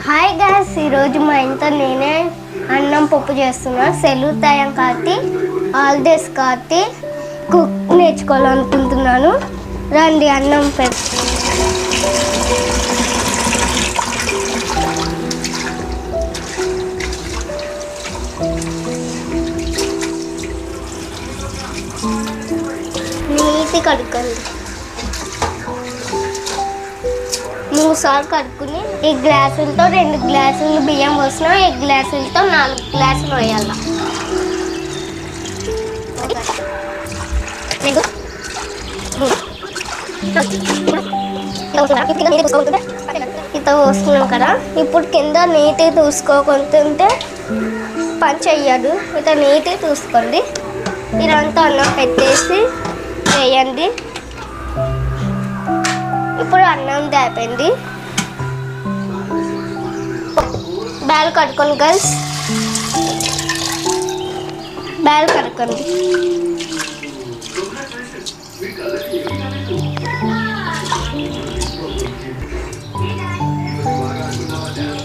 Hi guys, ఈరోజు మా ఇంట్లో నేనే అన్నం పప్పు చేస్తున్నా. సెలవు టైం కాబట్టి హాలిడేస్ కాబట్టి కుక్ నేర్చుకోవాలనుకుంటున్నాను. రండి అన్నం నీటి కడుక్కోండి. 3 సార్లు కడుక్కుని ఈ గ్లాసులతో 2 గ్లాసులు బియ్యం పోసినా, ఈ గ్లాసులతో 4 గ్లాసులు వేయాలి. ఇంత పోసుకున్నాం కదా. ఇప్పుడు కింద నీటి చూసుకోకుంటుంటే పని చెయ్యదు. ఇట్లా నీటి చూసుకోండి. ఇదంతా అన్నం పెట్టేసి వేయండి. ఇప్పుడు అన్నం దాపండి. బ్యాల్ కడుక్కోండి గర్ల్స్, బ్యాల్ కడుక్కోండి.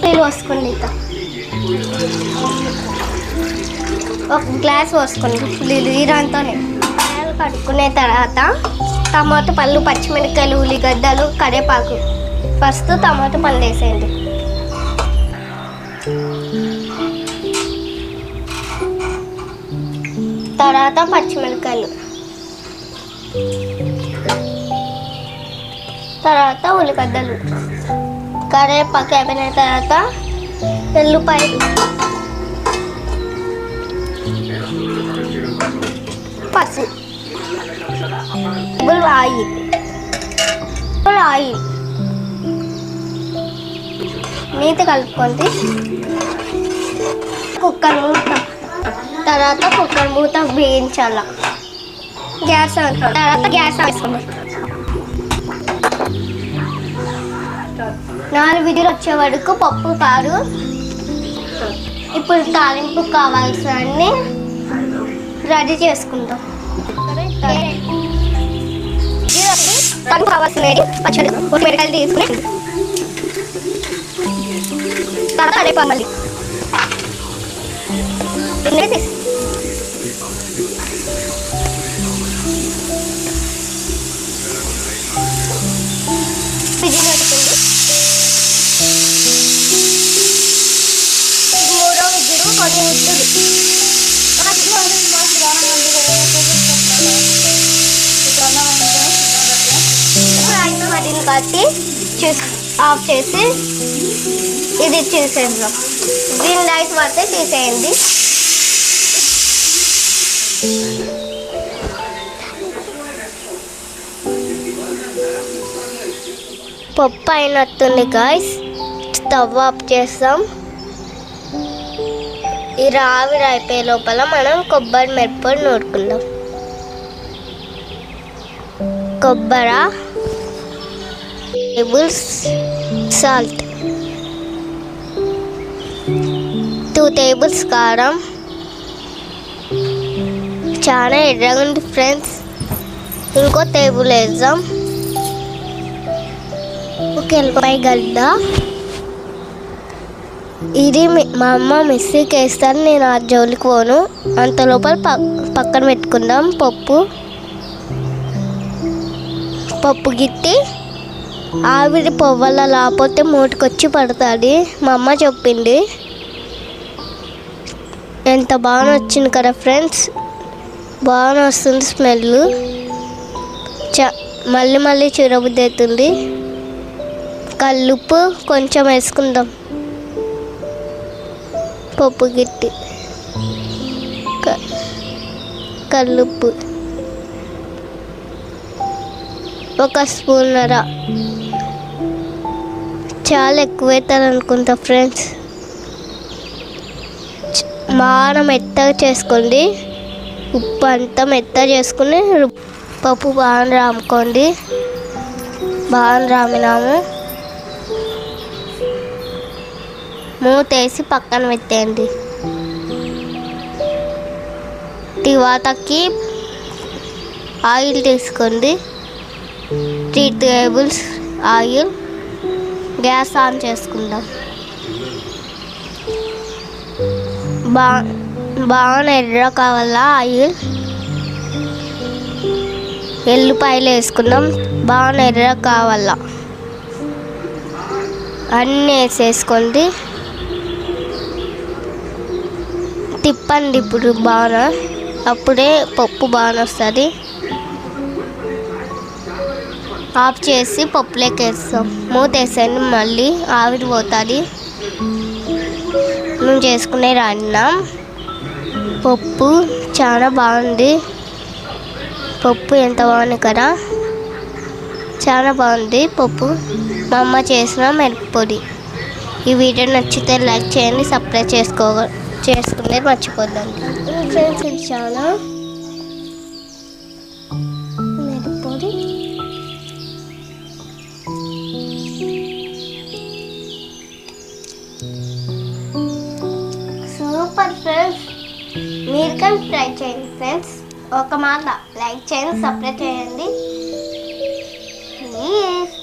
నీళ్ళు పోసుకోండి. ఒక గ్లాస్ పోసుకోండి నీరంతోనే. బ్యాల్ కడుక్కునే తర్వాత టమాటో పళ్ళు, పచ్చిమిరపకాయలు, ఉల్లిగడ్డలు, కరివేపాకు. ఫస్ట్ టమాటో పళ్ళు వేసేయండి. తర్వాత పచ్చిమిరపకాయలు, తర్వాత ఉల్లిగడ్డలు, కరివేపాకు అయిపోయిన తర్వాత వెల్లుల్లిపాయలు, పసుపు, ఆయిల్ నీతి కలుపుకోండి. కుక్కర్ మూత, తర్వాత కుక్కర్ మూత వేయించాల. గ్యాస్ తర్వాత గ్యాస్ వేసుకోండి. 4 విధులు వచ్చే వరకు పప్పు కాదు. ఇప్పుడు తాలింపు కావాల్సినవన్నీ రెడీ చేసుకుంటాం. కావాల్సినవి పచ్చడి, మిరపకాయలు తీసుకుని తర్వాత కరివేపాకు మళ్ళీ విజిల్ పెట్టుకుంది. 3వ విజిల్ కొంచెం ఉద్దుది. మరిని కట్టి ఆఫ్ చేసి ఇది చేసేద్దాం. దీని లైట్ పడితే తీసేయండి. పప్పు అయినట్టుంది గాయ్స్. స్టవ్ ఆఫ్ చేస్తాం. ఈ ఆవిరి అయిపోయే లోపల మనం కొబ్బరి మిరపొడి నూరుకుందాం. కొబ్బరి, టేబుల్స్ సాల్ట్, 2 టేబుల్స్ కారం. చాలా ఎర్రగా ఉంది ఫ్రెండ్స్. ఇంకో టేబుల్ వేద్దాం. ఒక ఎల్లిపాయ గడ్డ. ఇది మా అమ్మ మిక్సీకి వేస్తాను, నేను ఆ జోలికి పోను. అంత లోపల పక్కన పెట్టుకుందాం. పప్పు గిట్టి ఆవిరి పొవ్వల లేకపోతే మూటికొచ్చి పడుతుంది. మా అమ్మ చెప్పింది. ఎంత బాగా వచ్చింది కదా ఫ్రెండ్స్. బాగా వస్తుంది స్మెల్. మళ్ళీ చిరబుద్ది అవుతుంది. కల్లుప్పు కొంచెం వేసుకుందాం. పప్పు గిట్టి కల్లుప్పు 1 స్పూన్నర. చాలా ఎక్కువ అవుతుంది అనుకుంటా ఫ్రెండ్స్. బాగా మెత్తగా చేసుకోండి. ఉప్పు అంతా మెత్తగా చేసుకుని పప్పు బాగా రాముకోండి. బాగా రామినాము. మూత వేసి పక్కన పెట్టేయండి. తర్వాతకి ఆయిల్ తీసుకోండి. 3 టేబుల్స్ ఆయిల్. గ్యాస్ ఆన్ చేసుకుందాం. బాగా ఎర్ర కావాలా ఆయిల్. ఎల్లుపాయలు వేసుకున్నాం. బాగా ఎర్ర కావాలా అన్నీ వేసేసుకోండి. తిప్పండి ఇప్పుడు బాగా, అప్పుడే పప్పు బాగా వస్తుంది. ఆఫ్ చేసి పప్పులోకి వేస్తాం. మూత వేసేయండి, మళ్ళీ ఆవిరి పోతుంది. మేము చేసుకునే అన్నం పప్పు చాలా బాగుంది. పప్పు ఎంత బాగుంది కదా, చాలా బాగుంది పప్పు. మా అమ్మ చేసిన మిరప్పొడి. ఈ వీడియో నచ్చితే లైక్ చేయండి, సబ్స్క్రైబ్ చేసుకునే మర్చిపోద్దండి. ఫ్రెండ్స్ ఇది చాలా మిరప్పొడి. సూపర్ ఫ్రెండ్స్, మీరు కానీ ట్రై చేయండి ఫ్రెండ్స్. ఒక మాట లైక్ చేయండి, సబ్స్క్రైబ్ చేయండి ప్లీజ్.